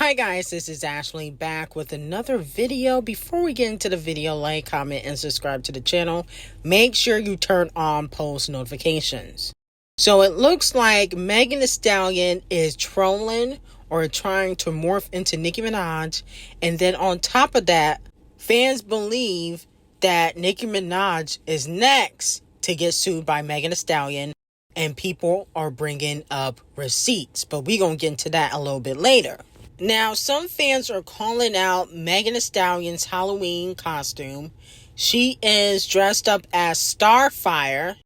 Hi guys, this is Ashley back with another video. Before we get into the video, like, comment, and subscribe to the channel. Make sure you turn on post notifications. So it looks like Megan Thee Stallion is trolling or trying to morph into Nicki Minaj. And then on top of that, fans believe that Nicki Minaj is next to get sued by Megan Thee Stallion. And people are bringing up receipts. But we're going to get into that a little bit later. Now, some fans are calling out Megan Thee Stallion's Halloween costume. She is dressed up as Starfire,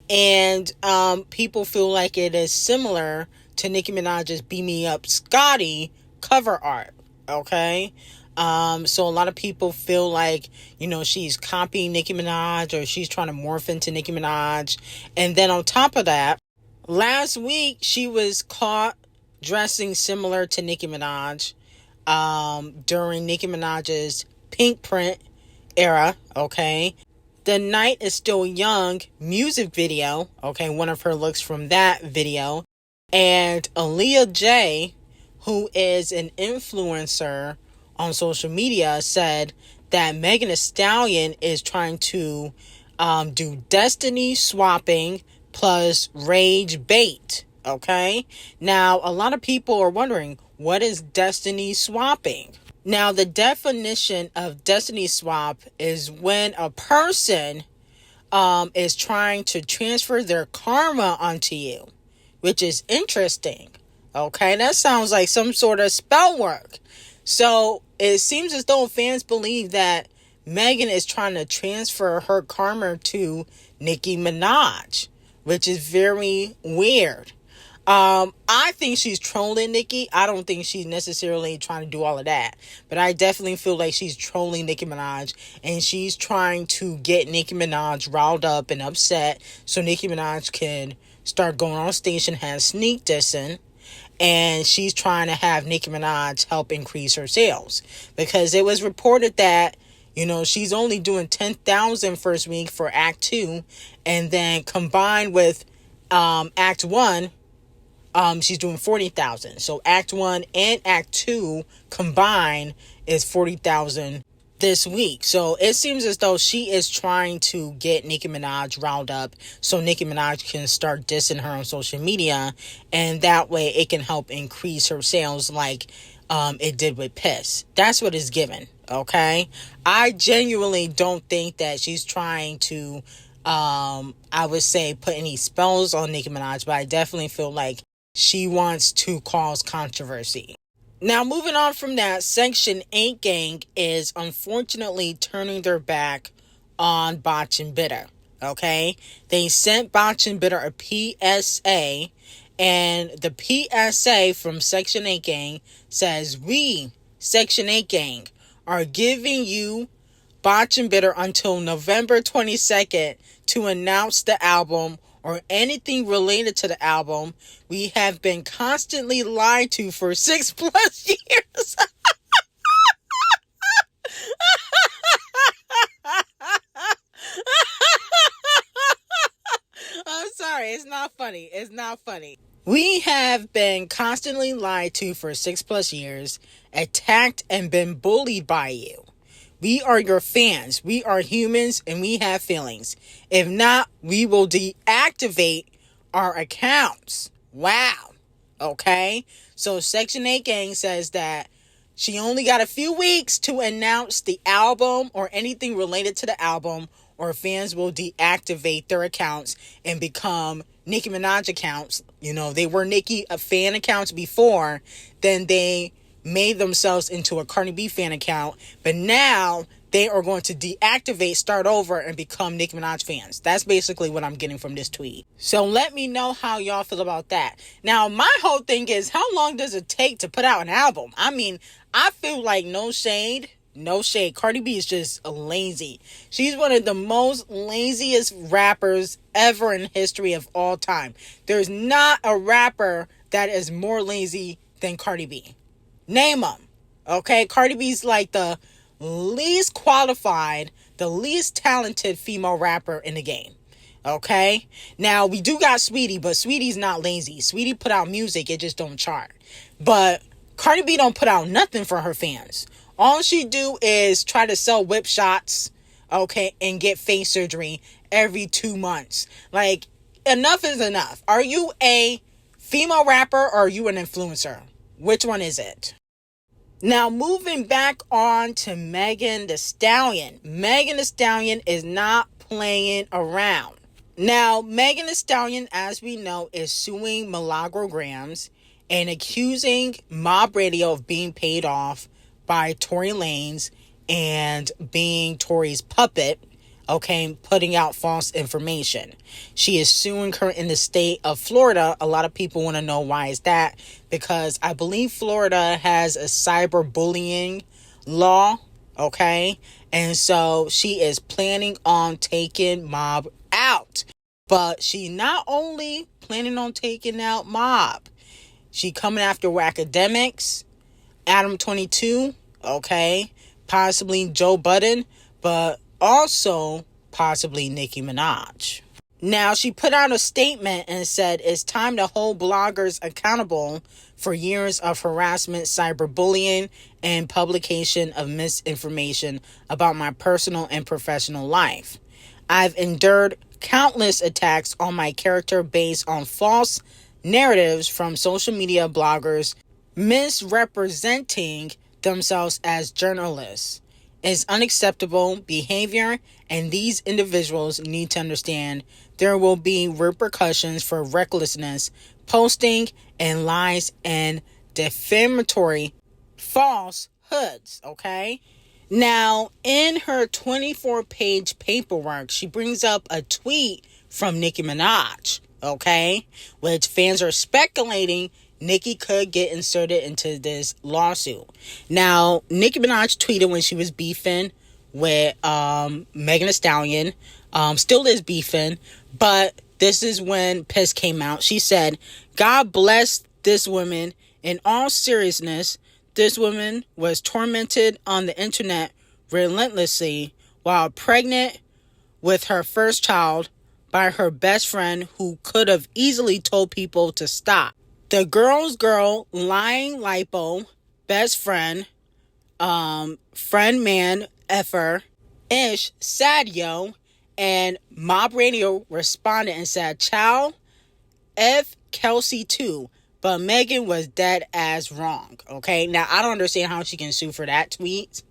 and people feel like it is similar to Nicki Minaj's Beat Me Up Scotty cover art, okay? So a lot of people feel like, she's copying Nicki Minaj or she's trying to morph into Nicki Minaj. And then on top of that, last week she was caught dressing similar to Nicki Minaj during Nicki Minaj's Pink Print era, okay? The Night Is Still Young music video, okay, one of her looks from that video. And Aaliyah J, who is an influencer on social media, said that Megan Thee Stallion is trying to do destiny swapping plus rage bait. Okay, now a lot of people are wondering, what is destiny swapping? Now, the definition of destiny swap is when a person is trying to transfer their karma onto you, which is interesting. Okay, that sounds like some sort of spell work. So it seems as though fans believe that Megan is trying to transfer her karma to Nicki Minaj, which is very weird. I think she's trolling Nicki. I don't think she's necessarily trying to do all of that. But I definitely feel like she's trolling Nicki Minaj. And she's trying to get Nicki Minaj riled up and upset so Nicki Minaj can start going on station, have sneak dissing. And she's trying to have Nicki Minaj help increase her sales. Because it was reported that, she's only doing 10,000 first week for Act 2. And then combined with Act 1, she's doing 40,000. So Act 1 and Act 2 combined is 40,000 this week. So it seems as though she is trying to get Nicki Minaj riled up so Nicki Minaj can start dissing her on social media, and that way it can help increase her sales like it did with Piss. That's what it's given, okay? I genuinely don't think that she's trying to I would say put any spells on Nicki Minaj, but I definitely feel like she wants to cause controversy. Now, moving on from that, Section 8 gang is unfortunately turning their back on Botch and Bitter, okay? They sent Botch and Bitter a PSA, and the PSA from Section 8 gang says, "We, Section 8 gang, are giving you Botch and Bitter until November 22nd to announce the album or anything related to the album. We have been constantly lied to for 6+ years." I'm sorry, it's not funny. It's not funny. "We have been constantly lied to for 6+ years, attacked and been bullied by you. We are your fans. We are humans and we have feelings. If not, we will deactivate our accounts." Wow. Okay. So Section 8 gang says that she only got a few weeks to announce the album or anything related to the album, or fans will deactivate their accounts and become Nicki Minaj accounts. They were Nicki fan accounts before, then they made themselves into a Cardi B fan account, but now they are going to deactivate, start over, and become Nicki Minaj fans. That's basically what I'm getting from this tweet. So let me know how y'all feel about that. Now, my whole thing is, how long does it take to put out an album? I mean, I feel like no shade. Cardi B is just lazy. She's one of the most laziest rappers ever in history of all time. There's not a rapper that is more lazy than Cardi B. Name them. Okay, Cardi B's like the least qualified, the least talented female rapper in the game. Okay, now we do got Sweetie, but Sweetie's not lazy. Sweetie put out music, it just don't chart. But Cardi B don't put out nothing for her fans. All she do is try to sell whip shots, okay, and get face surgery every 2 months. Like, enough is enough. Are you a female rapper or are you an influencer? Which one is it? Now, moving back on to Megan Thee Stallion. Megan Thee Stallion is not playing around. Now, Megan Thee Stallion, as we know, is suing Milagro and accusing Mob Radio of being paid off by Tory Lanez and being Tory's puppet, okay, putting out false information. She is suing her in the state of Florida. A lot of people want to know why is that, because I believe Florida has a cyberbullying law, okay? And so she is planning on taking Mob out. But she not only planning on taking out Mob, she coming after academics, Adam 22, okay, possibly Joe Budden, but also possibly Ckiminaj. Now, she put out a statement and said it's time to hold bloggers accountable for years of harassment, cyberbullying, and publication of misinformation about my personal and professional life. I've endured countless attacks on my character based on false narratives from social media bloggers misrepresenting themselves as journalists. It's unacceptable behavior, and these individuals need to understand there will be repercussions for recklessness, posting, and lies and defamatory falsehoods, okay? Now, in her 24-page paperwork, she brings up a tweet from Ckiminaj, okay? Which fans are speculating Nicki could get inserted into this lawsuit. Now, Ckiminaj tweeted when she was beefing with Megan Thee Stallion. Still is beefing, but this is when Piss came out. She said, God bless this woman. In all seriousness, this woman was tormented on the internet relentlessly while pregnant with her first child by her best friend who could have easily told people to stop. The girl's girl, lying lipo, best friend, friend man, F0RM, sad yo, and Mob Radio responded and said, Chow, F Kelsey too. But Megan was dead as wrong. Okay. Now, I don't understand how she can sue for that tweet.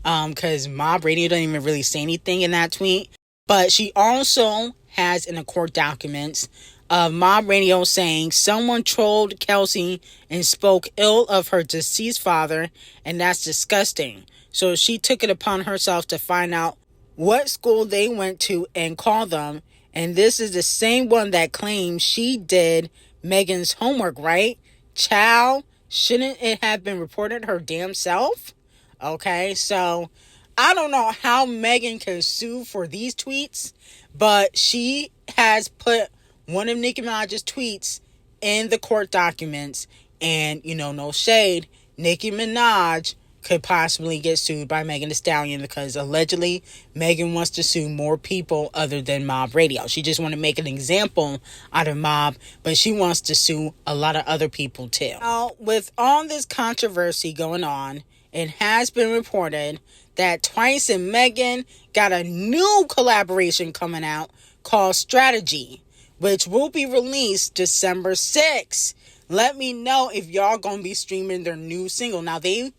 Because Mob Radio doesn't even really say anything in that tweet. But she also has in the court documents Mob Radio saying someone trolled Kelsey and spoke ill of her deceased father. And that's disgusting. So she took it upon herself to find out what school they went to and call them. And this is the same one that claims she did Megan's homework, right? Chow, shouldn't it have been reported her damn self? Okay, so I don't know how Megan can sue for these tweets, but she has put one of Nicki Minaj's tweets in the court documents, and, you know, no shade, Nicki Minaj could possibly get sued by Megan Thee Stallion because allegedly Megan wants to sue more people other than Mob Radio. She just want to make an example out of Mob, but she wants to sue a lot of other people too. Now, with all this controversy going on, it has been reported that Twice and Megan got a new collaboration coming out called Strategy, which will be released December 6th. Let me know if y'all gonna be streaming their new single. Now, they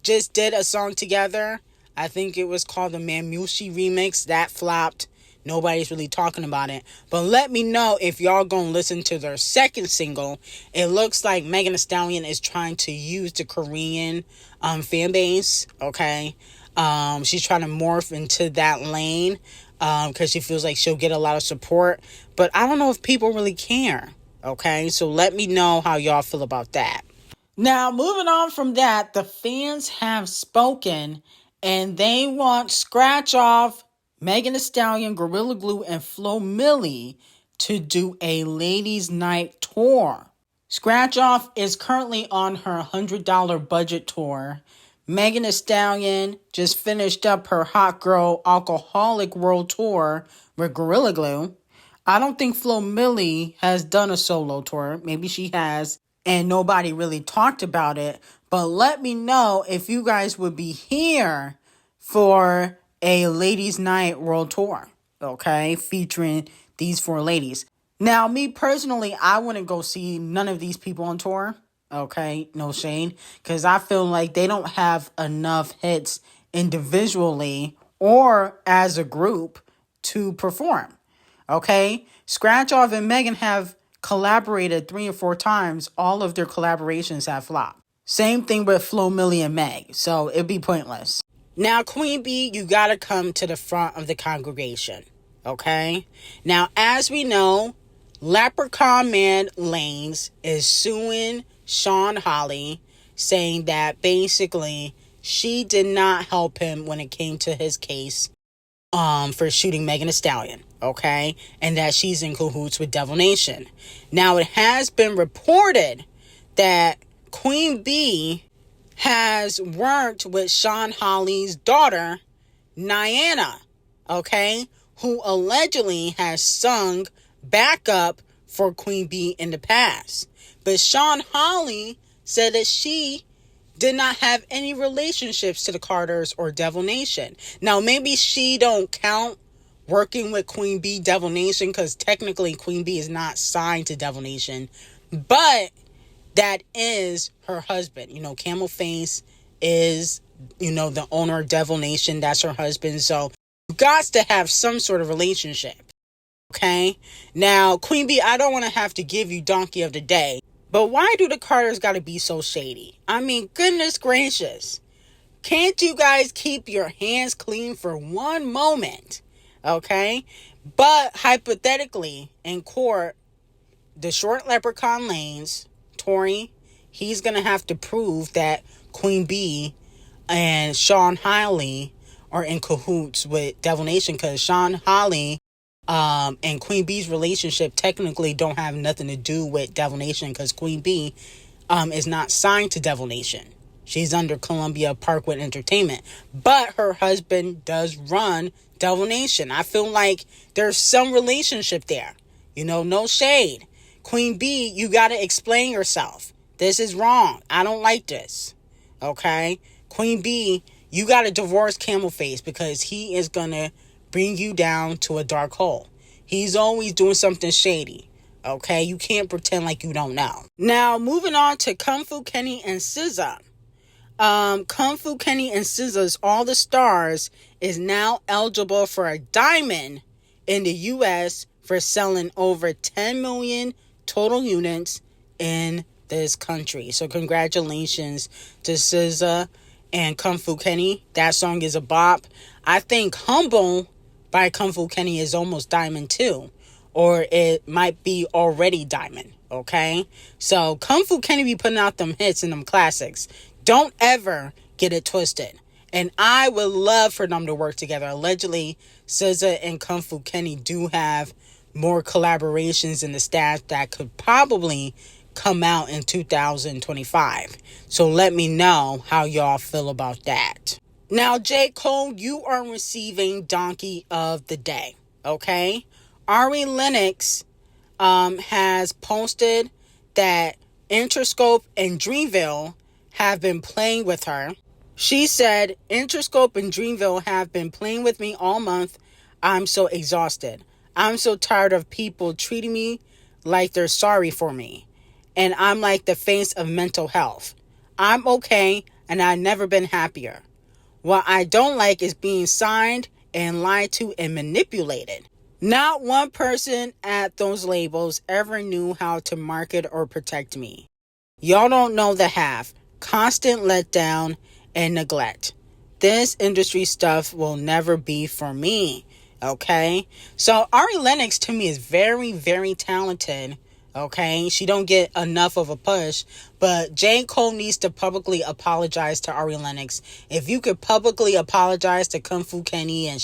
just did a song together. I think it was called the Mamushi remix. That flopped. Nobody's really talking about it. But let me know if y'all gonna listen to their second single. It looks like Megan Thee Stallion is trying to use the Korean fan base. Okay. She's trying to morph into that lane because she feels like she'll get a lot of support. But I don't know if people really care. Okay. So let me know how y'all feel about that. Now, moving on from that, the fans have spoken and they want Scratch Off, Megan Thee Stallion, Gorilla Glue, and Flo Milli to do a ladies' night tour. Scratch Off is currently on her $100 budget tour. Megan Thee Stallion just finished up her Hot Girl Alcoholic World Tour with Gorilla Glue. I don't think Flo Milli has done a solo tour. Maybe she has, and nobody really talked about it. But let me know if you guys would be here for a ladies' night world tour, okay, featuring these 4 ladies. Now, me personally, I wouldn't go see none of these people on tour, okay, no shade, because I feel like they don't have enough hits individually or as a group to perform, okay? Scratch Off and Megan have collaborated 3 or 4 times. All of their collaborations have flopped. Same thing with Flo Milli and Meg, so it'd be pointless. Now, Queen B, you gotta come to the front of the congregation, okay? Now, as we know, Leprechaun Man Lanes is suing Sean Holly, saying that basically she did not help him when it came to his case for shooting Megan Thee Stallion, okay? And that she's in cahoots with Devil Nation. Now, it has been reported that Queen B has worked with Sean Holly's daughter, Niana, okay, who allegedly has sung backup for Queen B in the past. But Sean Holly said that she did not have any relationships to the Carters or Devil Nation. Now, maybe she don't count working with Queen B, Devil Nation, because technically Queen B is not signed to Devil Nation, but that is her husband. You know, Camel Face is, you know, the owner of Devil Nation. That's her husband. So you got to have some sort of relationship. Okay? Now, Queen B, I don't want to have to give you Donkey of the Day, but why do the Carters got to be so shady? I mean, goodness gracious. Can't you guys keep your hands clean for one moment? Okay? But hypothetically, in court, the short Leprechaun Lanes, Tory, he's going to have to prove that Queen B and Sean Holly are in cahoots with Devil Nation, because Sean Holly and Queen B's relationship technically don't have nothing to do with Devil Nation, because Queen B is not signed to Devil Nation. She's under Columbia Parkwood Entertainment, but her husband does run Devil Nation. I feel like there's some relationship there. You know, no shade. Queen B, you got to explain yourself. This is wrong. I don't like this. Okay? Queen B, you got to divorce Camel Face, because he is going to bring you down to a dark hole. He's always doing something shady. Okay? You can't pretend like you don't know. Now, moving on to Kung Fu Kenny and SZA. Kung Fu Kenny and SZA's All the Stars is now eligible for a diamond in the U.S. for selling over 10 million total units in this country. So congratulations to SZA and Kung Fu Kenny. That song is a bop. I think Humble by Kung Fu Kenny is almost diamond too, or it might be already diamond. Okay, so Kung Fu Kenny be putting out them hits and them classics. Don't ever get it twisted. And I would love for them to work together. Allegedly, SZA and Kung Fu Kenny do have more collaborations in the stash that could probably come out in 2025. So let me know how y'all feel about that. Now, J. Cole, you are receiving Donkey of the Day, okay? Ari Lennox has posted that Interscope and Dreamville have been playing with her. She said, Interscope and Dreamville have been playing with me all month. I'm so exhausted. I'm so tired of people treating me like they're sorry for me. And I'm like the face of mental health. I'm okay, and I've never been happier. What I don't like is being signed and lied to and manipulated. Not one person at those labels ever knew how to market or protect me. Y'all don't know the half. Constant letdown and neglect. This industry stuff will never be for me. Okay? So Ari Lennox to me is very, very talented. Okay? She don't get enough of a push. But J. Cole needs to publicly apologize to Ari Lennox. If you could publicly apologize to Kung Fu Kenny and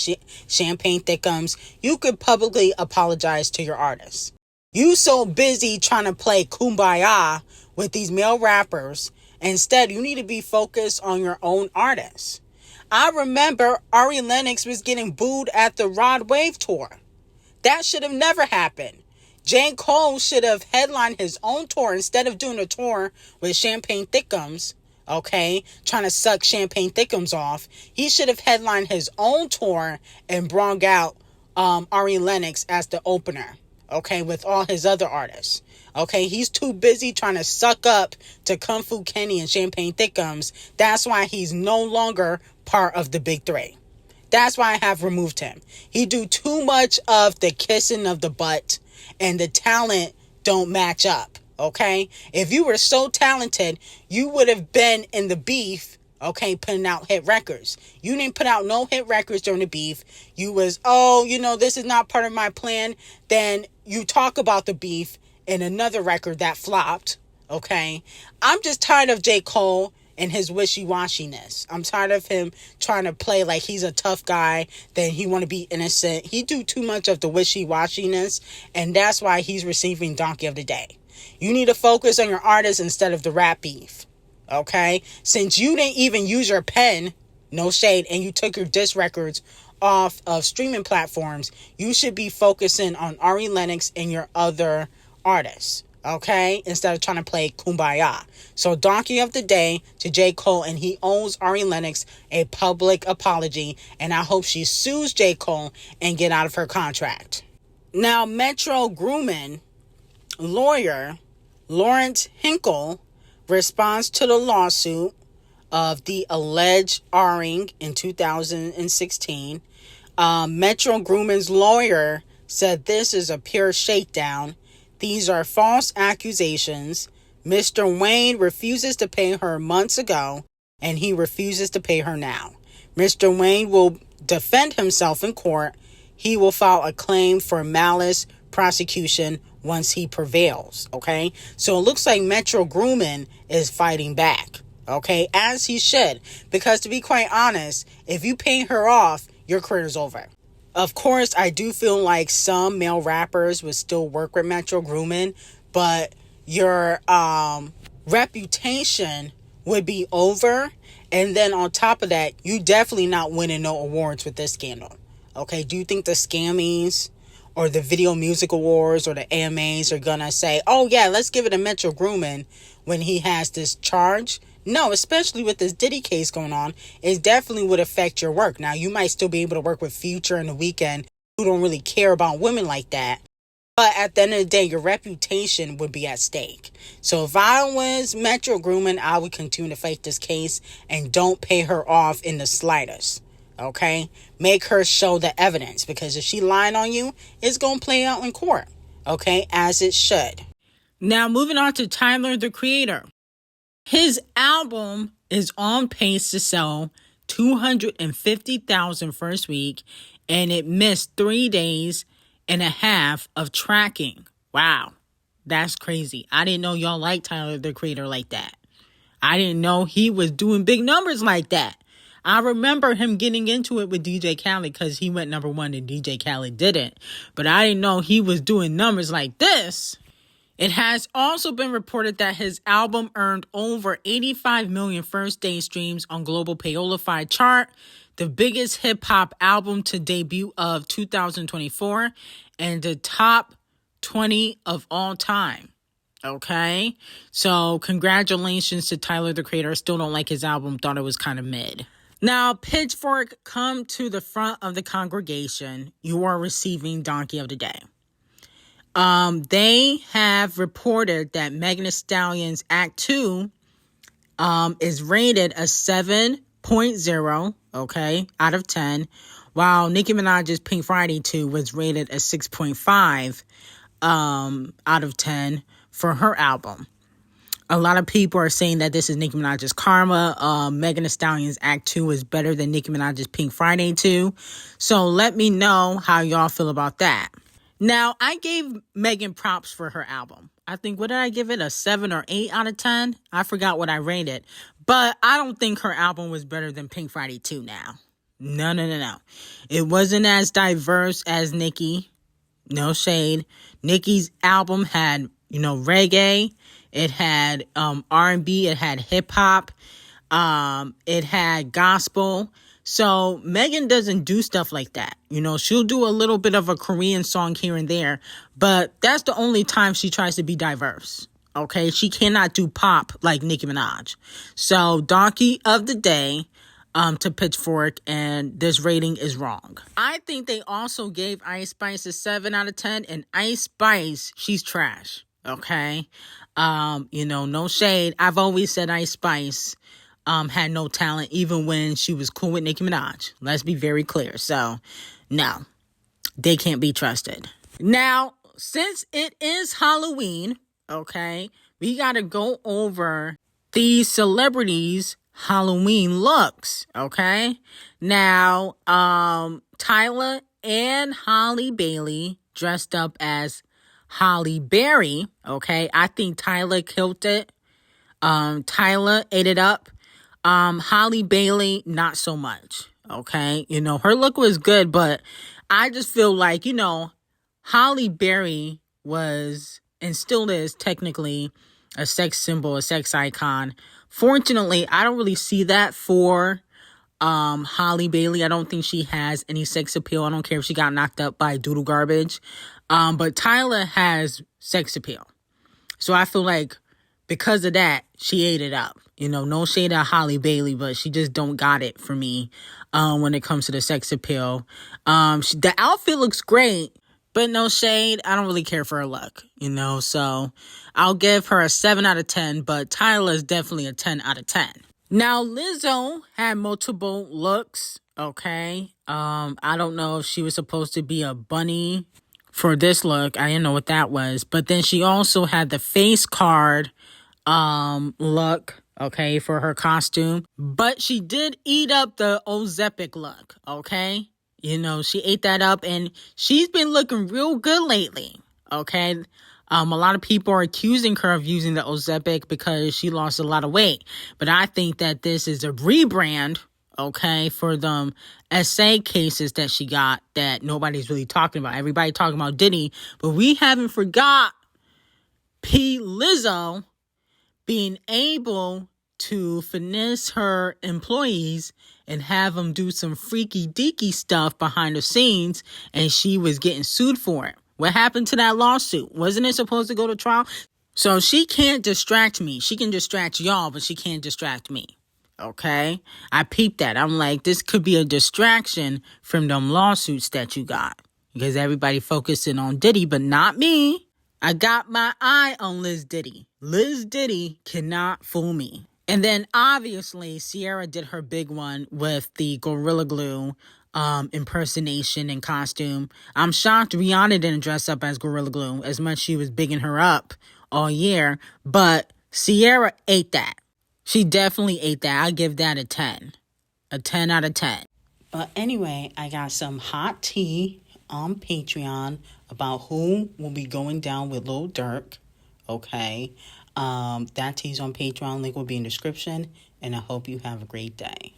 Champagne Thickums, you could publicly apologize to your artists. You so busy trying to play kumbaya with these male rappers. Instead, you need to be focused on your own artists. I remember Ari Lennox was getting booed at the Rod Wave tour. That should have never happened. J. Cole should have headlined his own tour instead of doing a tour with Champagne Thickums. okay, trying to suck Champagne Thickums off. He should have headlined his own tour and brought out Ari Lennox as the opener, okay, with all his other artists. Okay, he's too busy trying to suck up to Kung Fu Kenny and Champagne Thickums. That's why he's no longer part of the big three. That's why I have removed him. He do too much of the kissing of the butt, and the talent don't match up, okay? If you were so talented, you would have been in the beef, okay, putting out hit records. You didn't put out no hit records during the beef. You was, this is not part of my plan. Then you talk about the beef in another record that flopped, okay? I'm just tired of J. Cole and his wishy-washiness. I'm tired of him trying to play like he's a tough guy, that he want to be innocent. He do too much of the wishy-washiness, and that's why he's receiving Donkey of the Day. You need to focus on your artist instead of the rap beef, okay? Since you didn't even use your pen, no shade, and you took your diss records off of streaming platforms, you should be focusing on Ari Lennox and your other artists, okay, instead of trying to play kumbaya. So Donkey of the Day to J. Cole, and he owes Ari Lennox a public apology, and I hope she sues J. Cole and get out of her contract. Now, Metro Groomin lawyer Lawrence Hinkle responds to the lawsuit of the alleged R-ing in 2016. Metro Groomin's lawyer said this is a pure shakedown. These are false accusations. Mr. Wayne refuses to pay her months ago, and he refuses to pay her now. Mr. Wayne will defend himself in court. He will file a claim for malice prosecution once he prevails, okay? So it looks like Metro Groomin is fighting back, okay? As he should, because to be quite honest, if you pay her off, your career's over. Of course, I do feel like some male rappers would still work with Metro Groomin, but your reputation would be over. And then on top of that, you definitely not winning no awards with this scandal. Okay, do you think the Scammies or the Video Music Awards or the AMAs are gonna say, oh yeah, let's give it to Metro Groomin when he has this charge? No, especially with this Diddy case going on, it definitely would affect your work. Now, you might still be able to work with Future and The Weeknd, who don't really care about women like that. But at the end of the day, your reputation would be at stake. So if I was Metro Groomin, I would continue to fight this case and don't pay her off in the slightest. Okay? Make her show the evidence, because if she lying on you, it's going to play out in court. Okay? As it should. Now, moving on to Tyler, the Creator. His album is on pace to sell 250,000 first week, and it missed 3 days and a half of tracking. Wow, that's crazy. I didn't know y'all like Tyler, the Creator, like that. I didn't know he was doing big numbers like that. I remember him getting into it with DJ Khaled because he went number one and DJ Khaled didn't. But I didn't know he was doing numbers like this. It has also been reported that his album earned over 85 million first-day streams on Global Payola chart, the biggest hip-hop album to debut of 2024, and the top 20 of all time. Okay? So, congratulations to Tyler, the Creator. I still don't like his album. Thought it was kind of mid. Now, Pitchfork, come to the front of the congregation. You are receiving Donkey of the Day. They have reported that Megan Thee Stallion's Act 2 is rated a 7.0, okay, out of 10, while Nicki Minaj's Pink Friday 2 was rated a 6.5 out of 10 for her album. A lot of people are saying that this is Nicki Minaj's Karma. Megan Thee Stallion's Act 2 is better than Nicki Minaj's Pink Friday 2. So let me know how y'all feel about that. Now, I gave Megan props for her album. I think, what did I give it? A 7 or 8 out of 10? I forgot what I rated. But I don't think her album was better than Pink Friday 2 now. No. It wasn't as diverse as Nicki. No shade. Nicki's album had, reggae. It had R&B. It had hip-hop. It had gospel. So Megan doesn't do stuff like that. She'll do a little bit of a Korean song here and there, but that's the only time she tries to be diverse. Okay, she cannot do pop like Nicki Minaj. So donkey of the day to Pitchfork, and this rating is wrong. I think they also gave Ice Spice a 7 out of 10, and Ice Spice, she's trash. Okay, no shade. I've always said Ice Spice had no talent, even when she was cool with Nicki Minaj. Let's be very clear. So, no, they can't be trusted. Now, since it is Halloween, okay, we got to go over these celebrities' Halloween looks, okay? Now, Tyler and Holly Bailey dressed up as Holly Berry, okay? I think Tyler killed it. Tyler ate it up. Holly Bailey, not so much, okay? Her look was good, but I just feel like, Holly Berry was, and still is technically, a sex symbol, a sex icon. Fortunately, I don't really see that for Holly Bailey. I don't think she has any sex appeal. I don't care if she got knocked up by doodle garbage. But Tyler has sex appeal. So I feel like because of that, she ate it up. No shade at Holly Bailey, but she just don't got it for me when it comes to the sex appeal. The outfit looks great, but no shade. I don't really care for her look, so I'll give her a 7 out of 10, but Tyler is definitely a 10 out of 10. Now, Lizzo had multiple looks, okay? I don't know if she was supposed to be a bunny for this look. I didn't know what that was. But then she also had the face card look, okay, for her costume. But she did eat up the Ozempic look, okay? She ate that up, and she's been looking real good lately, okay? A lot of people are accusing her of using the Ozempic because she lost a lot of weight. But I think that this is a rebrand, okay, for them essay cases that she got that nobody's really talking about. Everybody talking about Diddy, but we haven't forgot P. Lizzo being able to finesse her employees and have them do some freaky deaky stuff behind the scenes, and she was getting sued for it. What happened to that lawsuit? Wasn't it supposed to go to trial? So she can't distract me. She can distract y'all, but she can't distract me. Okay? I peeped that. I'm like, this could be a distraction from them lawsuits that you got. Because everybody focusing on Diddy, but not me. I got my eye on Liz Diddy. Liz Diddy cannot fool me. And then obviously Ciara did her big one with the Gorilla Glue impersonation and costume. I'm shocked Rihanna didn't dress up as Gorilla Glue as much she was bigging her up all year. But Ciara ate that. She definitely ate that. I give that a 10. A 10 out of 10. But anyway, I got some hot tea on Patreon about who will be going down with Lil Durk. Okay. That tea's on Patreon. Link will be in the description. And I hope you have a great day.